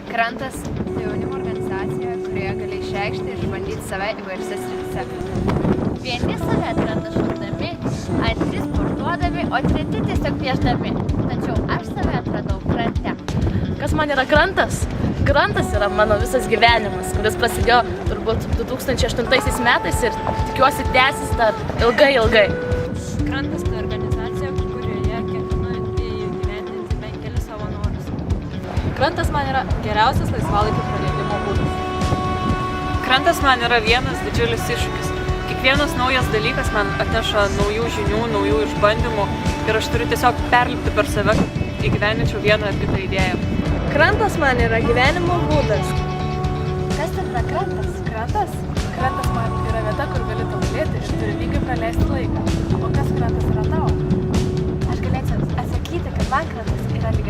Krantas tai jaunimo organizacija, kurioje gali išreikšti ir išbandyti save įvairiose srityse. Vieni save atranda šokdami, antri sportuodami, o treti tiesiog piešdami. Tačiau aš save atradau krante. Kas man yra krantas? Krantas yra mano visas gyvenimas, kuris prasidėjo turbūt 2008 metais ir tikiuosi tęsis dar ilgai. Krantas tai organizacija, kurioje ketinu įgyvendinti bent kelis savo norus. Krantas man yra geriausias laisvalaikio praleidimo būdas. Krantas man yra vienas didžiulis iššūkis. Kiekvienas naujas dalykas man atneša naujų žinių, naujų išbandymų ir aš turiu tiesiog perlipti per save, kad įgyvendinčiau vieną ar kitą idėją. Krantas man yra gyvenimo būdas. Kas tai yra krantas? Krantas man yra vieta, kur gali tobulėti ir turiningai praleisti laiką. O kas krantas yra tau? Aš galėčiau atsakyti, kad man krantas yra lygiai